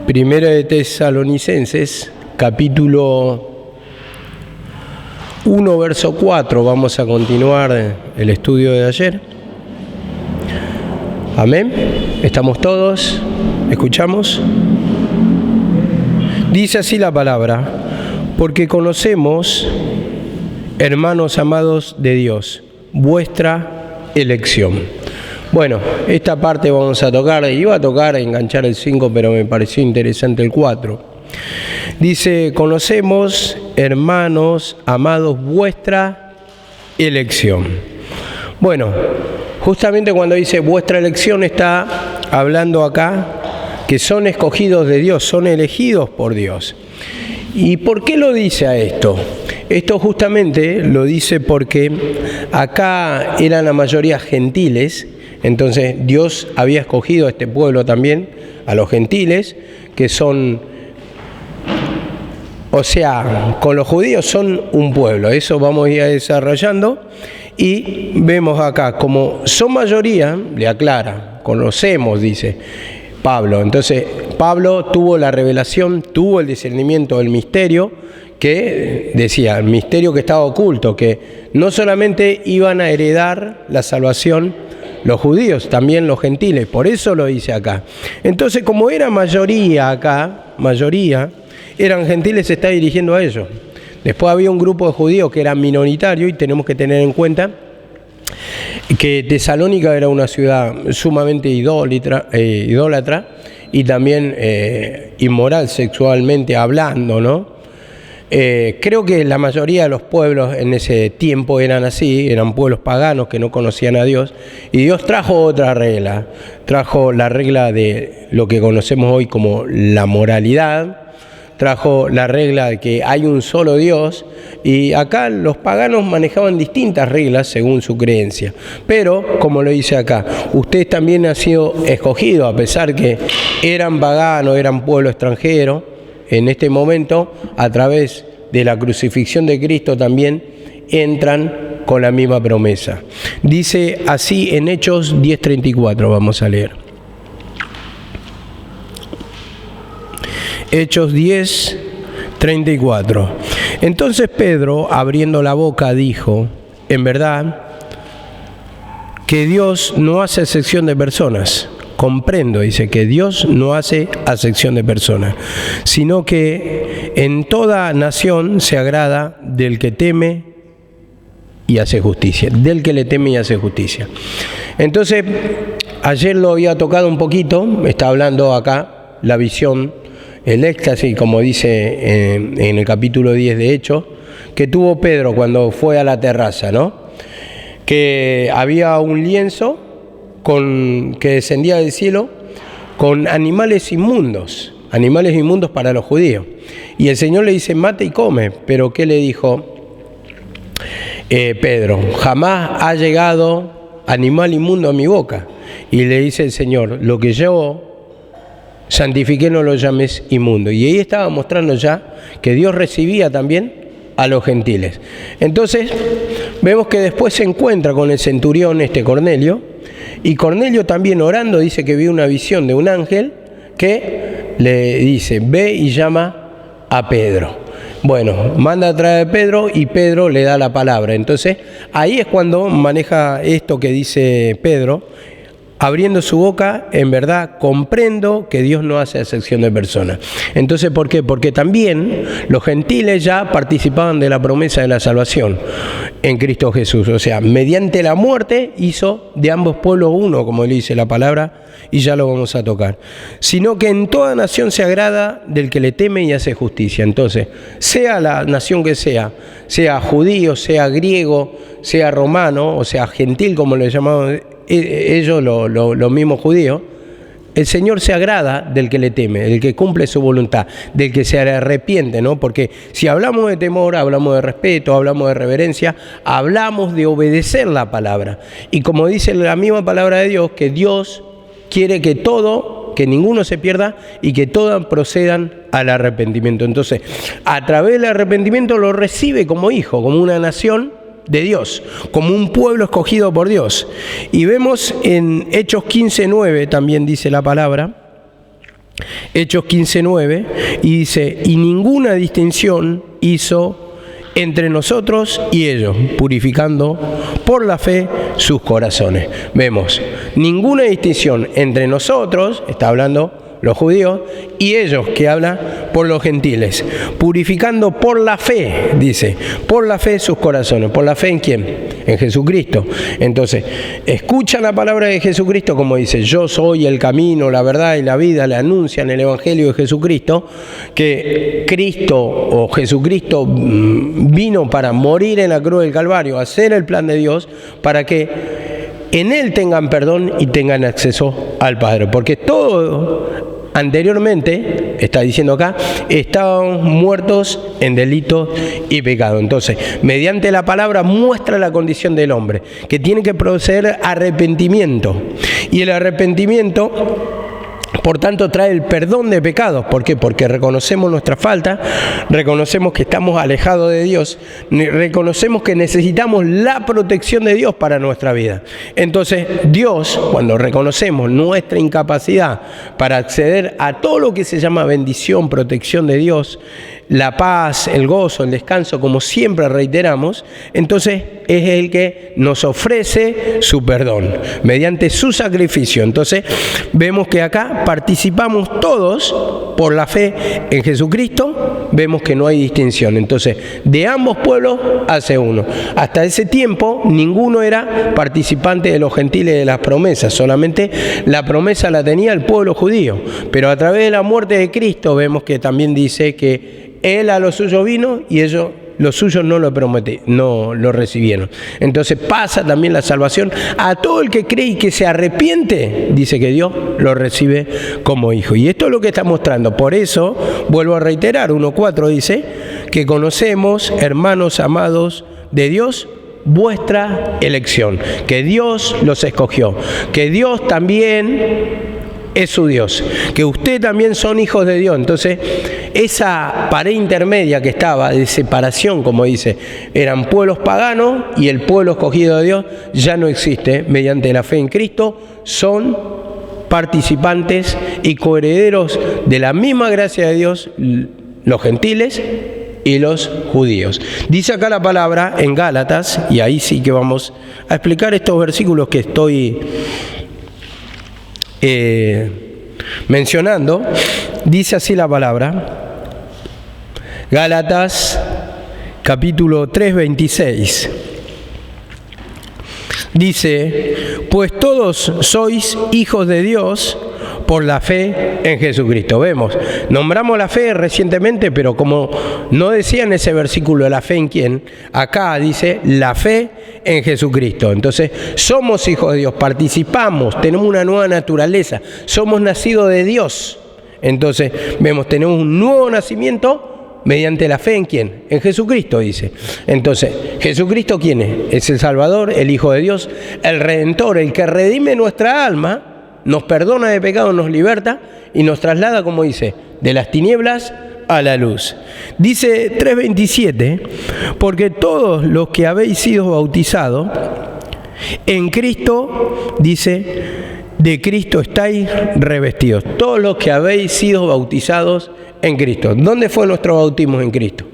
Primera de Tesalonicenses, capítulo 1, verso 4. Vamos a continuar el estudio de ayer. Amén. ¿Estamos todos? ¿Escuchamos? Dice así la palabra: porque conocemos, hermanos amados de Dios, vuestra elección. Bueno, esta parte vamos a tocar, iba a tocar, enganchar el 5, pero me pareció interesante el 4. Dice: conocemos, hermanos amados, vuestra elección. Bueno, justamente cuando dice vuestra elección está hablando acá que son escogidos de Dios, son elegidos por Dios. ¿Y por qué lo dice a esto? Esto justamente lo dice porque acá eran la mayoría gentiles. Entonces Dios había escogido a este pueblo también, a los gentiles, que son, o sea, con los judíos son un pueblo. Eso vamos a ir desarrollando. Y vemos acá, como son mayoría, le aclara, conocemos, dice Pablo. Entonces Pablo tuvo la revelación, tuvo el discernimiento del misterio, que decía, el misterio que estaba oculto, que no solamente iban a heredar la salvación los judíos, también los gentiles, por eso lo dice acá. Entonces, como era mayoría acá, eran gentiles, se está dirigiendo a ellos. Después había un grupo de judíos que eran minoritarios y tenemos que tener en cuenta que Tesalónica era una ciudad sumamente idólatra y también inmoral sexualmente hablando, ¿no? Creo que la mayoría de los pueblos en ese tiempo eran así, eran pueblos paganos que no conocían a Dios, y Dios trajo otra regla, trajo la regla de lo que conocemos hoy como la moralidad, trajo la regla de que hay un solo Dios, y acá los paganos manejaban distintas reglas según su creencia. Pero, como lo dice acá, ustedes también han sido escogidos, a pesar que eran paganos, eran pueblo extranjero. En este momento, a través de la crucifixión de Cristo también entran con la misma promesa. Dice así en Hechos 10:34, vamos a leer. Hechos 10:34. Entonces Pedro, abriendo la boca, dijo: en verdad que Dios no hace excepción de personas. Comprendo, dice, que Dios no hace acepción de personas, sino que en toda nación se agrada del que teme y hace justicia, del que le teme y hace justicia. Entonces, ayer lo había tocado un poquito, está hablando acá la visión, el éxtasis, como dice en el capítulo 10 de Hechos, que tuvo Pedro cuando fue a la terraza, ¿no? Que había un lienzo que descendía del cielo con animales inmundos para los judíos. Y el Señor le dice: mate y come. Pero ¿qué le dijo Pedro? Jamás ha llegado animal inmundo a mi boca. Y le dice el Señor: lo que yo santifiqué no lo llames inmundo. Y ahí estaba mostrando ya que Dios recibía también a los gentiles. Entonces vemos que después se encuentra con el centurión Cornelio. Y Cornelio también orando dice que vio una visión de un ángel que le dice: ve y llama a Pedro. Bueno, manda a traer a Pedro y Pedro le da la palabra. Entonces ahí es cuando maneja esto que dice Pedro, abriendo su boca: en verdad comprendo que Dios no hace acepción de personas. Entonces, ¿por qué? Porque también los gentiles ya participaban de la promesa de la salvación en Cristo Jesús. O sea, mediante la muerte hizo de ambos pueblos uno, como le dice la palabra, y ya lo vamos a tocar. Sino que en toda nación se agrada del que le teme y hace justicia. Entonces, sea la nación que sea judío, sea griego, sea romano, o sea gentil, como le llamaban ellos, los mismos judíos, el Señor se agrada del que le teme, del que cumple su voluntad, del que se arrepiente, ¿no? Porque si hablamos de temor, hablamos de respeto, hablamos de reverencia, hablamos de obedecer la palabra. Y como dice la misma palabra de Dios, que Dios quiere que ninguno se pierda y que todos procedan al arrepentimiento. Entonces, a través del arrepentimiento lo recibe como hijo, como una nación de Dios, como un pueblo escogido por Dios. Y vemos en Hechos 15:9, también dice la palabra, Hechos 15:9, y dice, y ninguna distinción hizo entre nosotros y ellos, purificando por la fe sus corazones. Vemos, ninguna distinción entre nosotros, está hablando los judíos, y ellos, que habla por los gentiles, purificando por la fe, dice, por la fe sus corazones. ¿Por la fe en quién? En Jesucristo. Entonces, escuchan la palabra de Jesucristo, como dice, yo soy el camino, la verdad y la vida, le anuncian el Evangelio de Jesucristo, que Cristo o Jesucristo vino para morir en la cruz del Calvario, hacer el plan de Dios, para que en Él tengan perdón y tengan acceso al Padre. Porque todo anteriormente, está diciendo acá, estaban muertos en delitos y pecado. Entonces, mediante la palabra muestra la condición del hombre, que tiene que proceder arrepentimiento. Y el arrepentimiento, por tanto, trae el perdón de pecados. ¿Por qué? Porque reconocemos nuestra falta, reconocemos que estamos alejados de Dios, reconocemos que necesitamos la protección de Dios para nuestra vida. Entonces, Dios, cuando reconocemos nuestra incapacidad para acceder a todo lo que se llama bendición, protección de Dios, la paz, el gozo, el descanso, como siempre reiteramos, entonces es el que nos ofrece su perdón mediante su sacrificio. Entonces vemos que acá participamos todos por la fe en Jesucristo, vemos que no hay distinción. Entonces, de ambos pueblos hace uno. Hasta ese tiempo ninguno era participante de los gentiles de las promesas, solamente la promesa la tenía el pueblo judío. Pero a través de la muerte de Cristo vemos que también dice que Él a los suyos vino y ellos, los suyos no lo recibieron. Entonces pasa también la salvación a todo el que cree y que se arrepiente, dice que Dios lo recibe como hijo. Y esto es lo que está mostrando. Por eso, vuelvo a reiterar, 1:4 dice que conocemos, hermanos amados de Dios, vuestra elección, que Dios los escogió, que Dios también es su Dios, que usted también son hijos de Dios. Entonces, esa pared intermedia que estaba de separación, como dice, eran pueblos paganos y el pueblo escogido de Dios, ya no existe. Mediante la fe en Cristo son participantes y coherederos de la misma gracia de Dios, los gentiles y los judíos. Dice acá la palabra en Gálatas, y ahí sí que vamos a explicar estos versículos que estoy mencionando. Dice así la palabra, Gálatas capítulo 3:26. Dice, pues todos sois hijos de Dios por la fe en Jesucristo. Vemos, nombramos la fe recientemente, pero como no decía en ese versículo la fe en quién, acá dice la fe en Jesucristo. Entonces, somos hijos de Dios, participamos, tenemos una nueva naturaleza, somos nacidos de Dios. Entonces, vemos, tenemos un nuevo nacimiento mediante la fe en quién, en Jesucristo, dice. Entonces, ¿Jesucristo quién es? Es el Salvador, el Hijo de Dios, el Redentor, el que redime nuestra alma, nos perdona de pecado, nos liberta y nos traslada, como dice, de las tinieblas a la luz. Dice 3:27, porque todos los que habéis sido bautizados en Cristo, dice, de Cristo estáis revestidos. Todos los que habéis sido bautizados en Cristo. ¿Dónde fue nuestro bautismo en Cristo?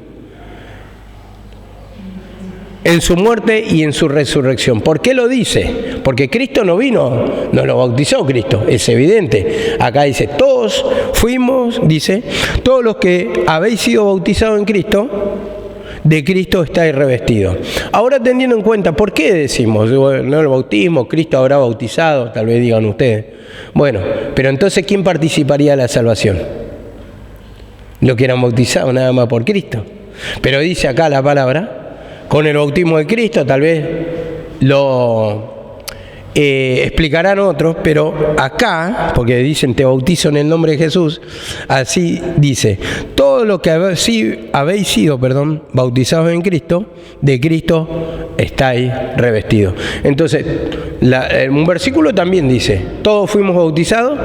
En su muerte y en su resurrección. ¿Por qué lo dice? Porque Cristo no vino, no lo bautizó Cristo, es evidente. Acá dice, todos fuimos, dice, todos los que habéis sido bautizados en Cristo, de Cristo estáis revestidos. Ahora, teniendo en cuenta, ¿por qué decimos, no el bautismo, Cristo habrá bautizado? Tal vez digan ustedes. Bueno, pero entonces, ¿quién participaría de la salvación? Los que eran bautizados nada más por Cristo. Pero dice acá la palabra, con el bautismo de Cristo, tal vez lo explicarán otros, pero acá, porque dicen te bautizo en el nombre de Jesús, así dice, todo lo que habéis sido bautizados en Cristo, de Cristo estáis revestidos. Entonces, un versículo también dice, todos fuimos bautizados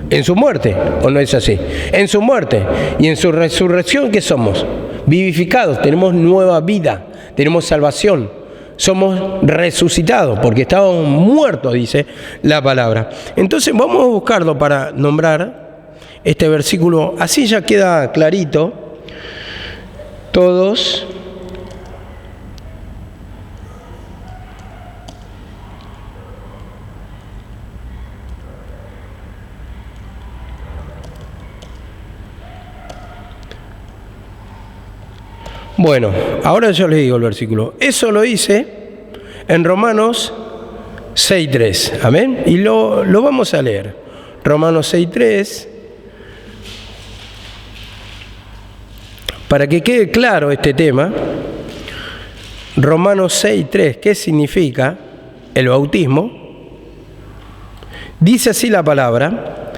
en su muerte, ¿o no es así? En su muerte y en su resurrección, ¿qué somos? Vivificados, tenemos nueva vida, tenemos salvación, somos resucitados porque estábamos muertos, dice la palabra. Entonces vamos a buscarlo para nombrar este versículo, así ya queda clarito. Todos bueno, ahora yo les digo el versículo. Eso lo hice en Romanos 6.3. Amén. Y lo vamos a leer. Romanos 6.3. Para que quede claro este tema. Romanos 6.3. ¿Qué significa el bautismo? Dice así la palabra.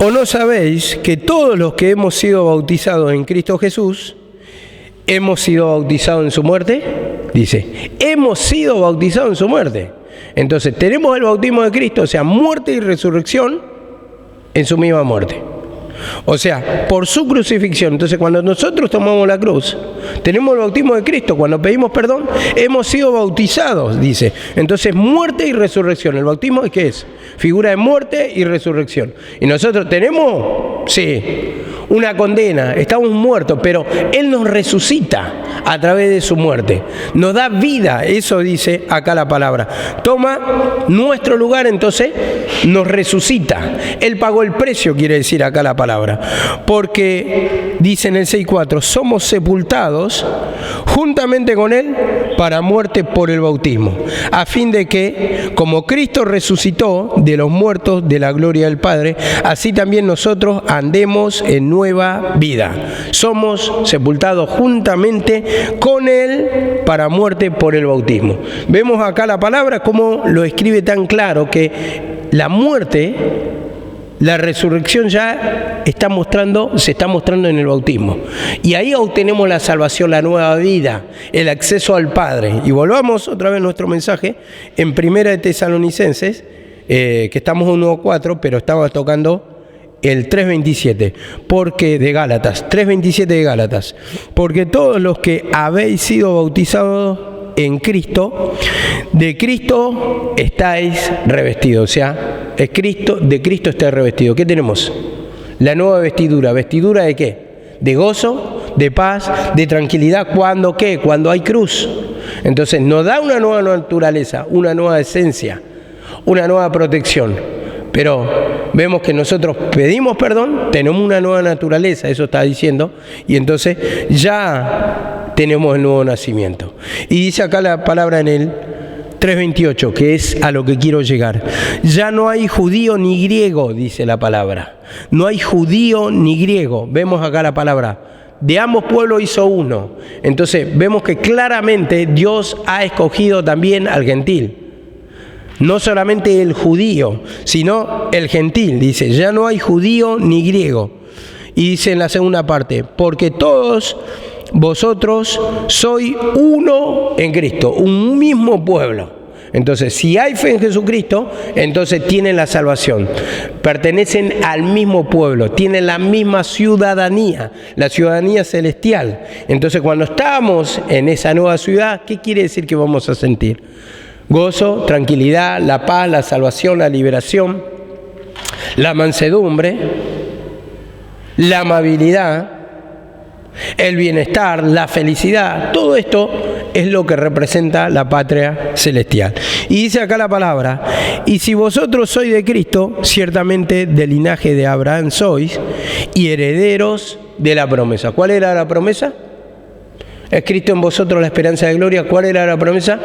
¿O no sabéis que todos los que hemos sido bautizados en Cristo Jesús, hemos sido bautizados en su muerte? Dice, hemos sido bautizados en su muerte. Entonces, tenemos el bautismo de Cristo, o sea, muerte y resurrección en su misma muerte. O sea, por su crucifixión. Entonces, cuando nosotros tomamos la cruz, tenemos el bautismo de Cristo. Cuando pedimos perdón, hemos sido bautizados, dice. Entonces, muerte y resurrección. ¿El bautismo qué es? Figura de muerte y resurrección. Y nosotros tenemos, sí, una condena. Estamos muertos, pero Él nos resucita a través de su muerte. Nos da vida. Eso dice acá la palabra. Toma nuestro lugar, entonces nos resucita. Él pagó el precio, quiere decir acá la palabra. Porque dice en el 6.4, somos sepultados juntamente con Él para muerte por el bautismo, a fin de que, como Cristo resucitó de los muertos de la gloria del Padre, así también nosotros andemos en nueva vida. Somos sepultados juntamente con Él para muerte por el bautismo. Vemos acá la palabra como lo escribe tan claro que la muerte, la resurrección ya se está mostrando en el bautismo. Y ahí obtenemos la salvación, la nueva vida, el acceso al Padre. Y volvamos otra vez nuestro mensaje en Primera de Tesalonicenses, que estamos en 1.4, pero estamos tocando el 3.27, porque de Gálatas, 3.27 de Gálatas. Porque todos los que habéis sido bautizados en Cristo, de Cristo estáis revestidos. O sea, de Cristo estáis revestidos. ¿Qué tenemos? La nueva vestidura. ¿Vestidura de qué? De gozo, de paz, de tranquilidad. ¿Cuándo qué? Cuando hay cruz. Entonces nos da una nueva naturaleza, una nueva esencia, una nueva protección. Pero vemos que nosotros pedimos perdón, tenemos una nueva naturaleza, eso está diciendo, y entonces ya tenemos el nuevo nacimiento. Y dice acá la palabra en el 3.28, que es a lo que quiero llegar. Ya no hay judío ni griego, dice la palabra. No hay judío ni griego. Vemos acá la palabra. De ambos pueblos hizo uno. Entonces vemos que claramente Dios ha escogido también al gentil. No solamente el judío, sino el gentil. Dice, ya no hay judío ni griego. Y dice en la segunda parte, porque todos vosotros sois uno en Cristo, un mismo pueblo. Entonces, si hay fe en Jesucristo, entonces tienen la salvación. Pertenecen al mismo pueblo, tienen la misma ciudadanía, la ciudadanía celestial. Entonces, cuando estamos en esa nueva ciudad, ¿qué quiere decir que vamos a sentir? Gozo, tranquilidad, la paz, la salvación, la liberación, la mansedumbre, la amabilidad, el bienestar, la felicidad. Todo esto es lo que representa la patria celestial. Y dice acá la palabra, y si vosotros sois de Cristo, ciertamente del linaje de Abraham sois, y herederos de la promesa. ¿Cuál era la promesa? Es Cristo en vosotros la esperanza de gloria. ¿Cuál era la promesa?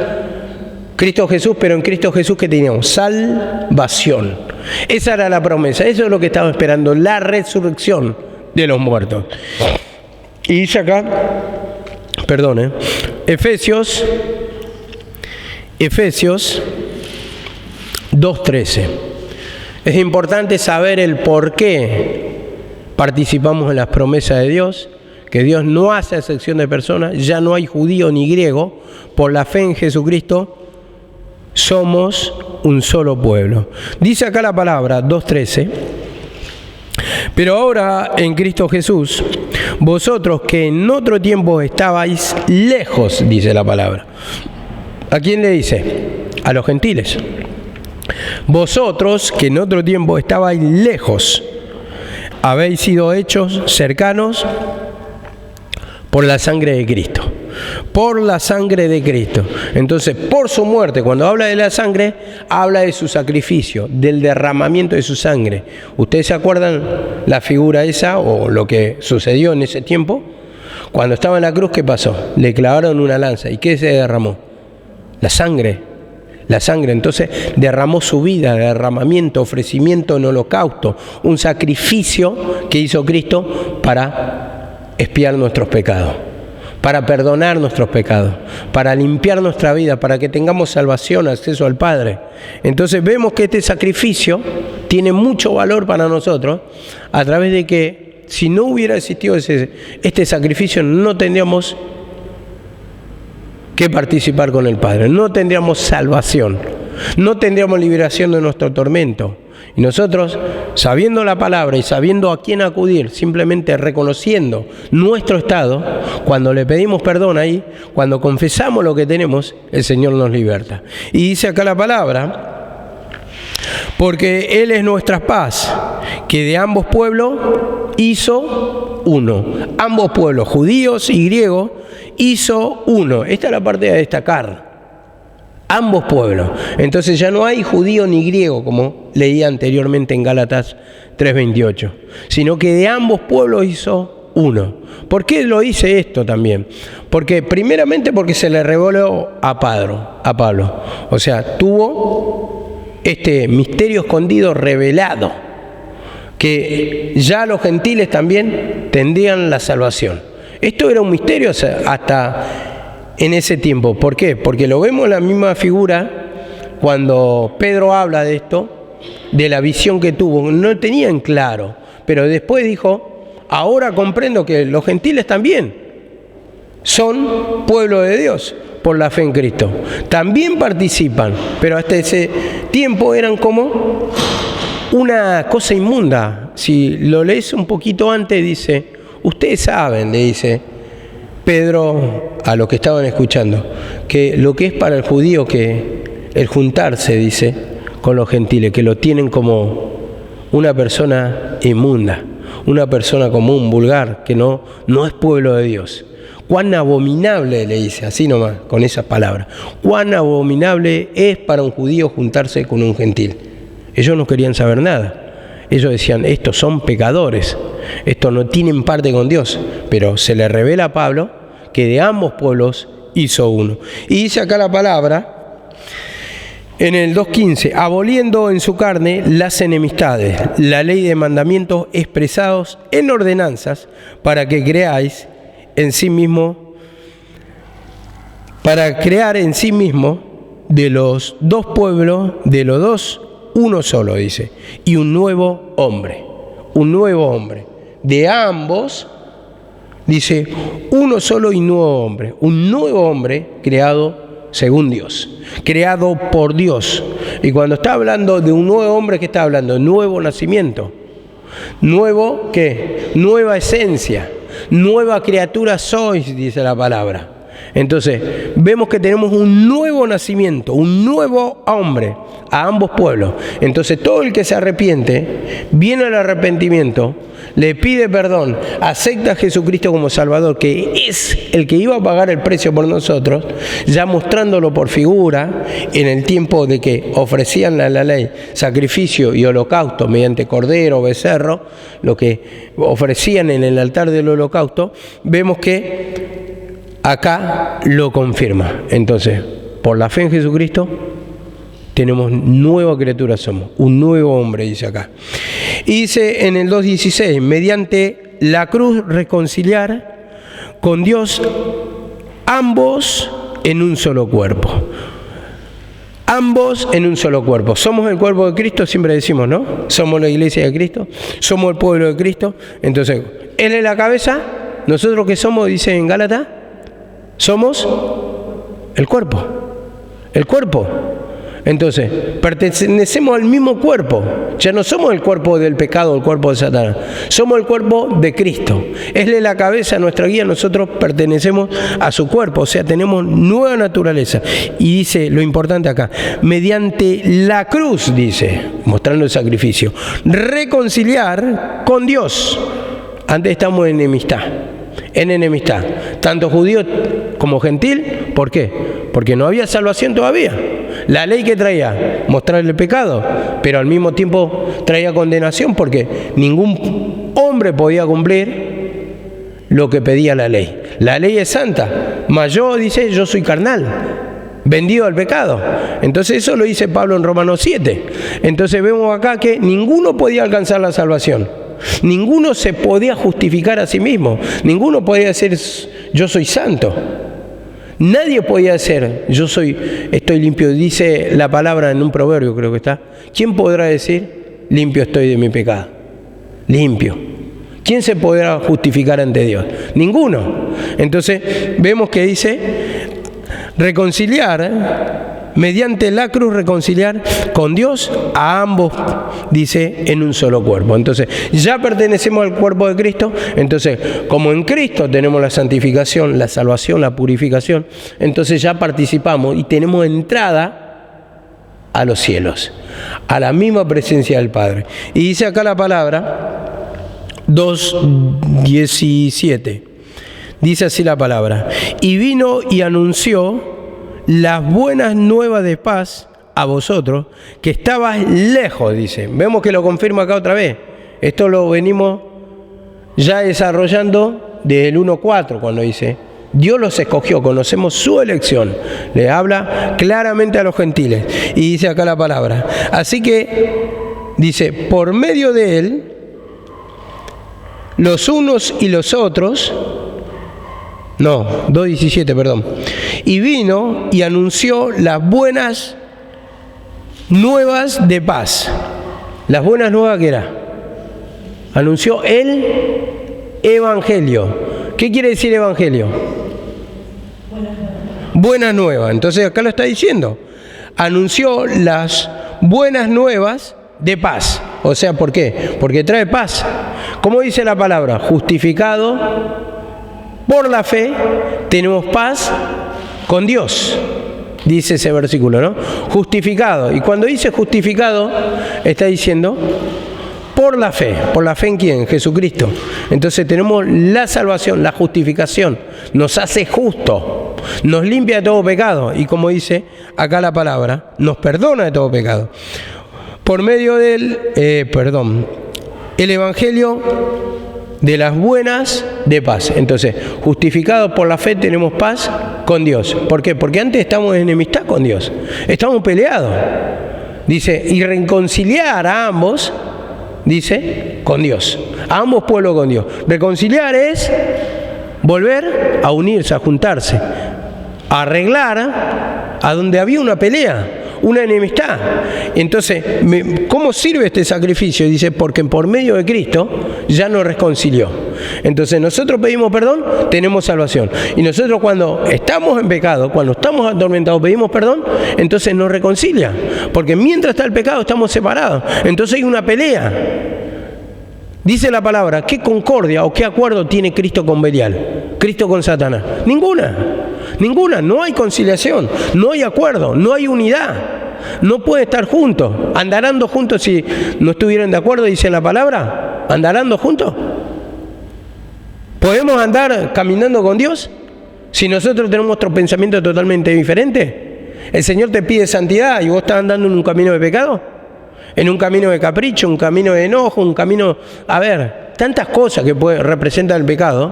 Cristo Jesús, pero en Cristo Jesús, ¿qué teníamos? Salvación. Esa era la promesa, eso es lo que estamos esperando, la resurrección de los muertos. Y dice acá, Efesios 2.13. Es importante saber el por qué participamos en las promesas de Dios, que Dios no hace excepción de personas, ya no hay judío ni griego, por la fe en Jesucristo somos un solo pueblo. Dice acá la palabra 2.13, pero ahora en Cristo Jesús, vosotros que en otro tiempo estabais lejos, dice la palabra. ¿A quién le dice? A los gentiles. Vosotros, que en otro tiempo estabais lejos, habéis sido hechos cercanos por la sangre de Cristo. Por la sangre de Cristo. Entonces, por su muerte, cuando habla de la sangre, habla de su sacrificio, del derramamiento de su sangre. ¿Ustedes se acuerdan la figura esa o lo que sucedió en ese tiempo? Cuando estaba en la cruz, ¿qué pasó? Le clavaron una lanza. ¿Y qué se derramó? La sangre. La sangre. Entonces, derramó su vida, derramamiento, ofrecimiento en holocausto, un sacrificio que hizo Cristo para expiar nuestros pecados, para perdonar nuestros pecados, para limpiar nuestra vida, para que tengamos salvación, acceso al Padre. Entonces vemos que este sacrificio tiene mucho valor para nosotros, a través de que si no hubiera existido este sacrificio, no tendríamos que participar con el Padre, no tendríamos salvación, no tendríamos liberación de nuestro tormento. Y nosotros, sabiendo la palabra y sabiendo a quién acudir, simplemente reconociendo nuestro estado, cuando le pedimos perdón ahí, cuando confesamos lo que tenemos, el Señor nos liberta. Y dice acá la palabra, porque Él es nuestra paz, que de ambos pueblos hizo uno. Ambos pueblos, judíos y griegos, hizo uno. Esta es la parte a destacar. Ambos pueblos. Entonces ya no hay judío ni griego, como leía anteriormente en Gálatas 3:28, sino que de ambos pueblos hizo uno. ¿Por qué lo dice esto también? Porque primeramente porque se le reveló a Pablo. O sea, tuvo este misterio escondido revelado, que ya los gentiles también tendrían la salvación. Esto era un misterio hasta en ese tiempo. ¿Por qué? Porque lo vemos en la misma figura cuando Pedro habla de esto, de la visión que tuvo. No tenían claro, pero después dijo, ahora comprendo que los gentiles también son pueblo de Dios por la fe en Cristo. También participan, pero hasta ese tiempo eran como una cosa inmunda. Si lo lees un poquito antes, dice, ustedes saben, le dice Pedro a los que estaban escuchando, que lo que es para el judío que el juntarse, dice, con los gentiles, que lo tienen como una persona inmunda, una persona común, vulgar, que no es pueblo de Dios. Cuán abominable, le dice, así nomás, con esas palabras, cuán abominable es para un judío juntarse con un gentil. Ellos no querían saber nada. Ellos decían, estos son pecadores, estos no tienen parte con Dios, pero se le revela a Pablo que de ambos pueblos hizo uno. Y dice acá la palabra, en el 2:15, aboliendo en su carne las enemistades, la ley de mandamientos expresados en ordenanzas, para que creáis en sí mismo, para crear en sí mismo de los dos pueblos, de los dos, uno solo, dice, y un nuevo hombre, de ambos, dice, uno solo y nuevo hombre, un nuevo hombre creado según Dios, creado por Dios. Y cuando está hablando de un nuevo hombre, ¿qué está hablando? Nuevo nacimiento, nuevo, ¿qué? Nueva esencia, nueva criatura sois, dice la palabra. Entonces, vemos que tenemos un nuevo nacimiento, un nuevo hombre a ambos pueblos. Entonces, todo el que se arrepiente, viene al arrepentimiento, le pide perdón, acepta a Jesucristo como Salvador, que es el que iba a pagar el precio por nosotros, ya mostrándolo por figura en el tiempo de que ofrecían a la ley sacrificio y holocausto mediante cordero o becerro, lo que ofrecían en el altar del holocausto, vemos que acá lo confirma. Entonces, por la fe en Jesucristo, tenemos nueva criatura, somos un nuevo hombre, dice acá. Y dice en el 2:16, mediante la cruz reconciliar con Dios ambos en un solo cuerpo. Ambos en un solo cuerpo. Somos el cuerpo de Cristo, siempre decimos, ¿no? Somos la iglesia de Cristo, somos el pueblo de Cristo. Entonces, Él es la cabeza, nosotros que somos, dice en Gálatas, somos el cuerpo. El cuerpo. Entonces, pertenecemos al mismo cuerpo. Ya no somos el cuerpo del pecado, el cuerpo de Satanás. Somos el cuerpo de Cristo. Él es la cabeza, nuestra guía. Nosotros pertenecemos a su cuerpo. O sea, tenemos nueva naturaleza. Y dice lo importante acá. Mediante la cruz, dice, mostrando el sacrificio, reconciliar con Dios. Antes estamos en enemistad. En enemistad. Tanto judío como gentil. ¿Por qué? Porque no había salvación todavía. La ley que traía, mostrar el pecado, pero al mismo tiempo traía condenación porque ningún hombre podía cumplir lo que pedía la ley. La ley es santa, mas yo soy carnal, vendido al pecado. Entonces eso lo dice Pablo en Romanos 7. Entonces vemos acá que ninguno podía alcanzar la salvación. Ninguno se podía justificar a sí mismo. Ninguno podía decir, yo soy santo. Nadie podía decir, estoy limpio. Dice la palabra en un proverbio, creo que está. ¿Quién podrá decir, limpio estoy de mi pecado? Limpio. ¿Quién se podrá justificar ante Dios? Ninguno. Entonces, vemos que dice, reconciliar, mediante la cruz reconciliar con Dios a ambos, dice, en un solo cuerpo. Entonces, ya pertenecemos al cuerpo de Cristo. Entonces, como en Cristo tenemos la santificación, la salvación, la purificación, entonces ya participamos y tenemos entrada a los cielos, a la misma presencia del Padre. Y dice acá la palabra 2:17. Dice así la palabra: y vino y anunció las buenas nuevas de paz a vosotros, que estabais lejos, dice. Vemos que lo confirma acá otra vez. Esto lo venimos ya desarrollando del 1:4, cuando dice, Dios los escogió, conocemos su elección. Le habla claramente a los gentiles. Y dice acá la palabra. Así que, dice, por medio de él, los unos y los otros, 2:17, perdón. Y vino y anunció las buenas nuevas de paz. Las buenas nuevas, ¿qué era? Anunció el evangelio. ¿Qué quiere decir evangelio? Buenas nuevas. Entonces acá lo está diciendo. Anunció las buenas nuevas de paz. O sea, ¿por qué? Porque trae paz. ¿Cómo dice la palabra? Justificado por la fe, tenemos paz con Dios, dice ese versículo, ¿no? Justificado. Y cuando dice justificado, está diciendo por la fe. ¿Por la fe en quién? En Jesucristo. Entonces tenemos la salvación, la justificación. Nos hace justo, nos limpia de todo pecado. Y como dice acá la palabra, nos perdona de todo pecado. Por medio del, el evangelio de las buenas de paz. Entonces, justificados por la fe tenemos paz con Dios. ¿Por qué? Porque antes estábamos en enemistad con Dios. Estamos peleados. Dice, y reconciliar a ambos, dice, con Dios. A ambos pueblos con Dios. Reconciliar es volver a unirse, a juntarse. A arreglar a donde había una pelea, una enemistad. Entonces, ¿cómo sirve este sacrificio? Dice, porque por medio de Cristo ya nos reconcilió. Entonces, nosotros pedimos perdón, tenemos salvación. Y nosotros cuando estamos en pecado, cuando estamos atormentados, pedimos perdón, entonces nos reconcilia. Porque mientras está el pecado, estamos separados. Entonces hay una pelea. Dice la palabra, ¿qué concordia o qué acuerdo tiene Cristo con Belial? Cristo con Satanás. Ninguna, no hay conciliación, no hay acuerdo, no hay unidad, no pueden estar juntos. ¿Andarán juntos si no estuvieran de acuerdo, dice la palabra? ¿Andarán juntos? ¿Podemos andar caminando con Dios si nosotros tenemos otro pensamiento totalmente diferente? ¿El Señor te pide santidad y vos estás andando en un camino de pecado? ¿En un camino de capricho, un camino de enojo, un camino... tantas cosas que representan el pecado,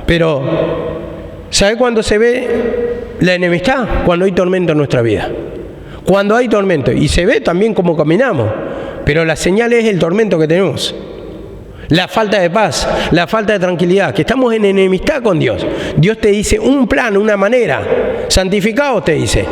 pero... ¿Sabe cuándo se ve la enemistad? Cuando hay tormento en nuestra vida. Cuando hay tormento. Y se ve también cómo caminamos. Pero la señal es el tormento que tenemos. La falta de paz, la falta de tranquilidad. Que estamos en enemistad con Dios. Dios te dice un plan, una manera. Santificados te dice.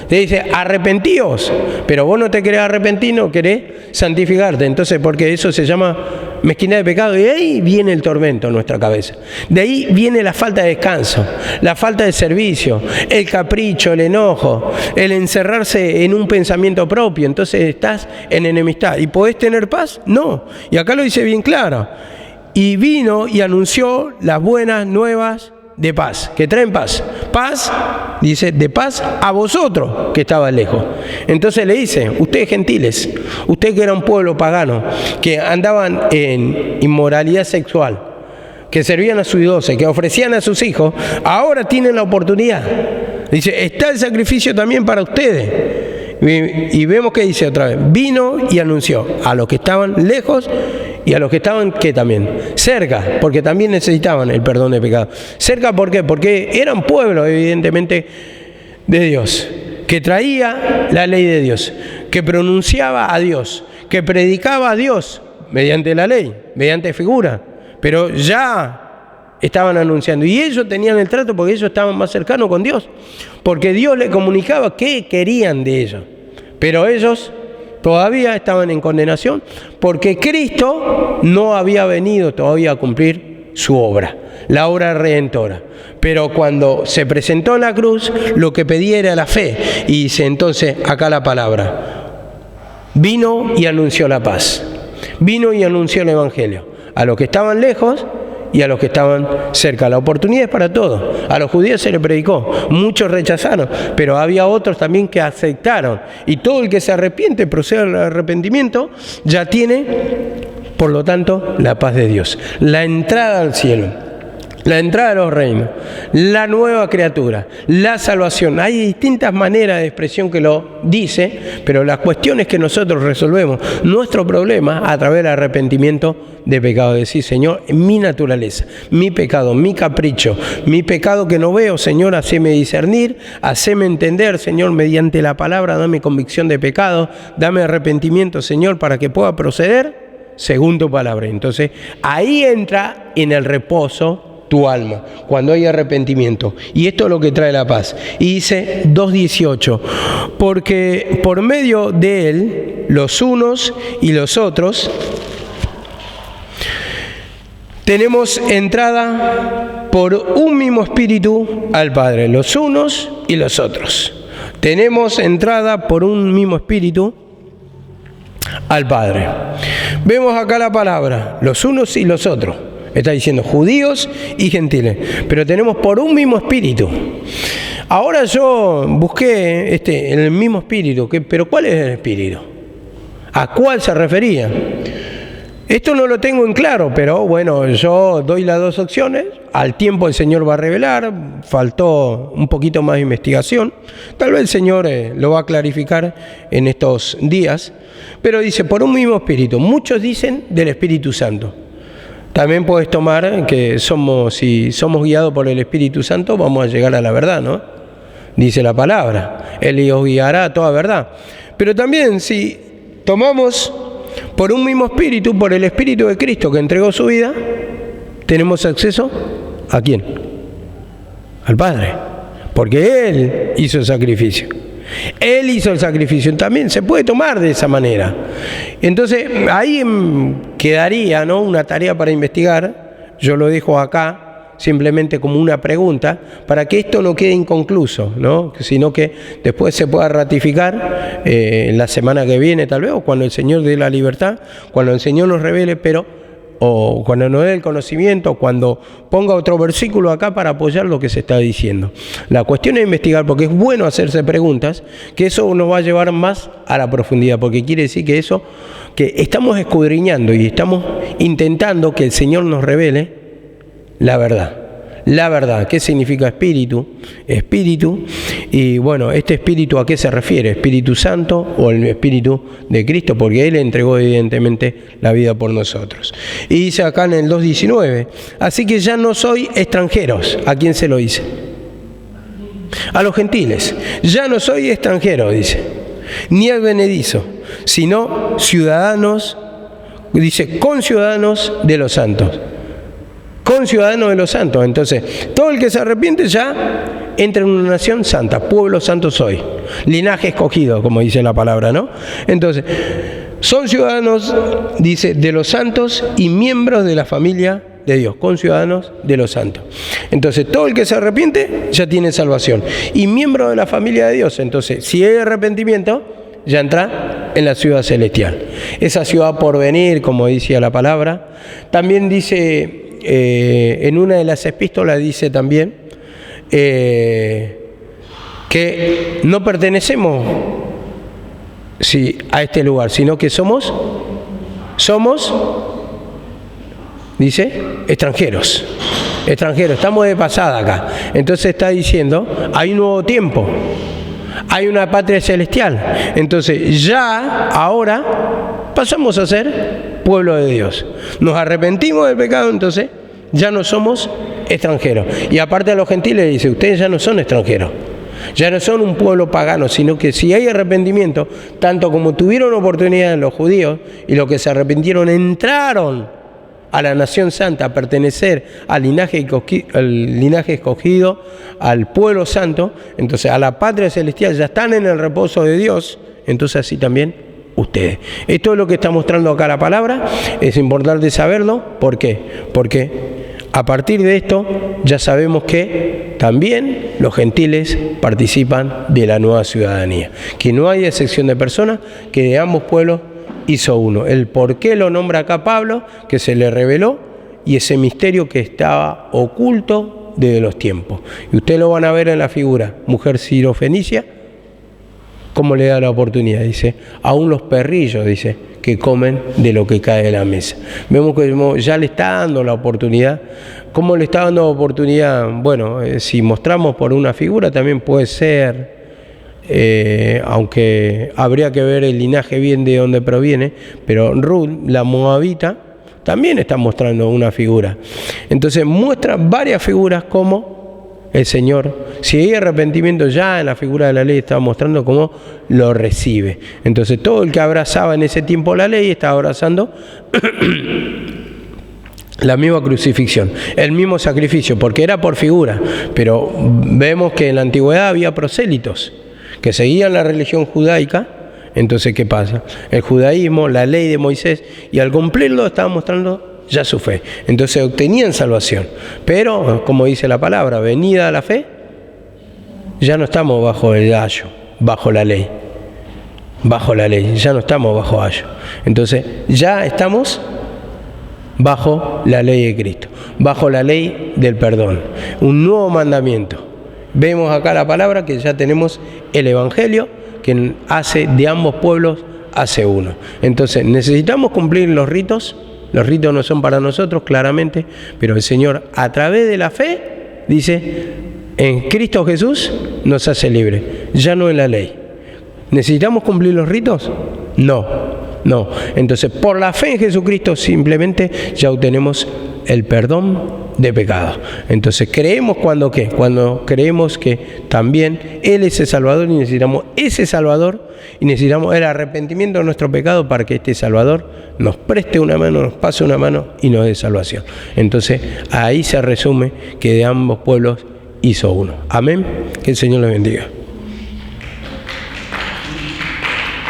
Te dice, arrepentíos, pero vos no te querés arrepentir, no querés santificarte. Entonces, porque eso se llama mezquindad de pecado, y de ahí viene el tormento en nuestra cabeza. De ahí viene la falta de descanso, la falta de servicio, el capricho, el enojo, el encerrarse en un pensamiento propio. Entonces estás en enemistad. ¿Y podés tener paz? No. Y acá lo dice bien claro. Y vino y anunció las buenas nuevas de paz, que traen paz. Paz, dice, de paz a vosotros que estaban lejos. Entonces le dice, ustedes gentiles, ustedes que eran un pueblo pagano, que andaban en inmoralidad sexual, que servían a sus dioses, que ofrecían a sus hijos, ahora tienen la oportunidad. Dice, está el sacrificio también para ustedes. Y vemos que dice otra vez, vino y anunció a los que estaban lejos y a los que estaban, ¿qué también? Cerca, porque también necesitaban el perdón de pecado. Cerca, ¿por qué? Porque eran pueblos, evidentemente, de Dios, que traía la ley de Dios, que pronunciaba a Dios, que predicaba a Dios mediante la ley, mediante figura, pero ya estaban anunciando. Y ellos tenían el trato porque ellos estaban más cercanos con Dios, porque Dios les comunicaba qué querían de ellos. Pero ellos todavía estaban en condenación porque Cristo no había venido todavía a cumplir su obra, la obra redentora. Pero cuando se presentó en la cruz, lo que pedía era la fe. Y dice entonces acá la palabra, vino y anunció la paz, vino y anunció el Evangelio a los que estaban lejos y a los que estaban cerca. La oportunidad es para todos. A los judíos se les predicó, muchos rechazaron, pero había otros también que aceptaron. Y todo el que se arrepiente, procede al arrepentimiento, ya tiene, por lo tanto, la paz de Dios. La entrada al cielo, la entrada a los reinos, la nueva criatura, la salvación. Hay distintas maneras de expresión que lo dice, pero la cuestión es que nosotros resolvemos nuestro problema a través del arrepentimiento de pecado. Decir, Señor, mi naturaleza, mi pecado, mi capricho, mi pecado que no veo, Señor, haceme discernir, haceme entender, Señor, mediante la palabra, dame convicción de pecado, dame arrepentimiento, Señor, para que pueda proceder según tu palabra. Entonces, ahí entra en el reposo tu alma, cuando hay arrepentimiento. Y esto es lo que trae la paz. Y dice 2:18, porque por medio de él, los unos y los otros, tenemos entrada por un mismo espíritu al Padre, los unos y los otros. Tenemos entrada por un mismo espíritu al Padre. Vemos acá la palabra, los unos y los otros. Está diciendo judíos y gentiles, pero tenemos por un mismo espíritu. Ahora yo busqué el mismo espíritu, pero ¿cuál es el espíritu? ¿A cuál se refería? Esto no lo tengo en claro, pero bueno, yo doy las dos opciones. Al tiempo el Señor va a revelar, faltó un poquito más de investigación. Tal vez el Señor lo va a clarificar en estos días. Pero dice, por un mismo espíritu. Muchos dicen del Espíritu Santo. También puedes tomar que si somos guiados por el Espíritu Santo, vamos a llegar a la verdad, ¿no? Dice la palabra, Él os guiará a toda verdad. Pero también si tomamos por un mismo espíritu, por el Espíritu de Cristo que entregó su vida, tenemos acceso ¿a quién? Al Padre, porque Él hizo el sacrificio. Él hizo el sacrificio, también se puede tomar de esa manera. Entonces ahí quedaría, ¿no?, una tarea para investigar. Yo lo dejo acá simplemente como una pregunta para que esto no quede inconcluso, ¿no?, sino que después se pueda ratificar la semana que viene tal vez, o cuando el Señor dé la libertad, cuando el Señor nos revele, o cuando nos dé el conocimiento, cuando ponga otro versículo acá para apoyar lo que se está diciendo. La cuestión es investigar, porque es bueno hacerse preguntas, que eso nos va a llevar más a la profundidad, porque quiere decir que estamos escudriñando y estamos intentando que el Señor nos revele la verdad. La verdad, ¿qué significa espíritu? Espíritu, y bueno, ¿este espíritu a qué se refiere? ¿Espíritu Santo o el Espíritu de Cristo? Porque Él entregó evidentemente la vida por nosotros. Y dice acá en el 2:19, así que ya no soy extranjeros. ¿A quién se lo dice? A los gentiles. Ya no soy extranjero, dice, ni advenedizo, sino ciudadanos, dice, conciudadanos de los santos. Con ciudadanos de los santos. Entonces, todo el que se arrepiente ya entran en una nación santa, pueblo santo soy, linaje escogido, como dice la palabra, ¿no? Entonces, son ciudadanos, dice, de los santos y miembros de la familia de Dios, conciudadanos de los santos. Entonces, todo el que se arrepiente ya tiene salvación. Y miembro de la familia de Dios. Entonces, si hay arrepentimiento, ya entra en la ciudad celestial. Esa ciudad por venir, como decía la palabra. También dice, en una de las epístolas dice también, que no pertenecemos a este lugar, sino que somos, dice, extranjeros, estamos de pasada acá. Entonces está diciendo, hay un nuevo tiempo, hay una patria celestial. Entonces ya, ahora, pasamos a ser pueblo de Dios. Nos arrepentimos del pecado, entonces ya no somos extranjeros. Y aparte a los gentiles dice, ustedes ya no son extranjeros. Ya no son un pueblo pagano, sino que si hay arrepentimiento, tanto como tuvieron oportunidad los judíos y los que se arrepintieron entraron a la nación santa, a pertenecer al linaje escogido, al pueblo santo, entonces a la patria celestial, ya están en el reposo de Dios, entonces así también ustedes. Esto es lo que está mostrando acá la palabra, es importante saberlo. ¿Por qué? Porque a partir de esto ya sabemos que también los gentiles participan de la nueva ciudadanía, que no hay excepción de personas, que de ambos pueblos hizo uno. El por qué lo nombra acá Pablo, que se le reveló, y ese misterio que estaba oculto desde los tiempos. Y ustedes lo van a ver en la figura, mujer sirofenicia, cómo le da la oportunidad, dice, aún los perrillos, dice, que comen de lo que cae de la mesa. Vemos que ya le está dando la oportunidad. ¿Cómo le está dando oportunidad? Bueno, si mostramos por una figura también puede ser, aunque habría que ver el linaje bien de dónde proviene, pero Ruth, la moabita, también está mostrando una figura. Entonces muestra varias figuras como el Señor, si hay arrepentimiento, ya en la figura de la ley estaba mostrando cómo lo recibe. Entonces todo el que abrazaba en ese tiempo la ley estaba abrazando la misma crucifixión, el mismo sacrificio, porque era por figura. Pero vemos que en la antigüedad había prosélitos que seguían la religión judaica. Entonces, ¿qué pasa? El judaísmo, la ley de Moisés, y al cumplirlo estaba mostrando ya su fe. Entonces obtenían salvación. Pero, como dice la palabra, venida a la fe, ya no estamos bajo el ayo, bajo la ley, ya no estamos bajo ayo. Entonces ya estamos bajo la ley de Cristo, bajo la ley del perdón, un nuevo mandamiento. Vemos acá la palabra que ya tenemos el Evangelio que hace de ambos pueblos, hace uno. Entonces necesitamos cumplir los ritos. Los ritos no son para nosotros, claramente, pero el Señor, a través de la fe, dice, en Cristo Jesús nos hace libres, ya no en la ley. ¿Necesitamos cumplir los ritos? No. Entonces, por la fe en Jesucristo, simplemente ya obtenemos el perdón de pecados. Entonces, creemos cuando creemos que también Él es el Salvador y necesitamos ese Salvador y necesitamos el arrepentimiento de nuestro pecado para que este Salvador nos preste una mano, nos pase una mano y nos dé salvación. Entonces, ahí se resume que de ambos pueblos hizo uno. Amén. Que el Señor los bendiga.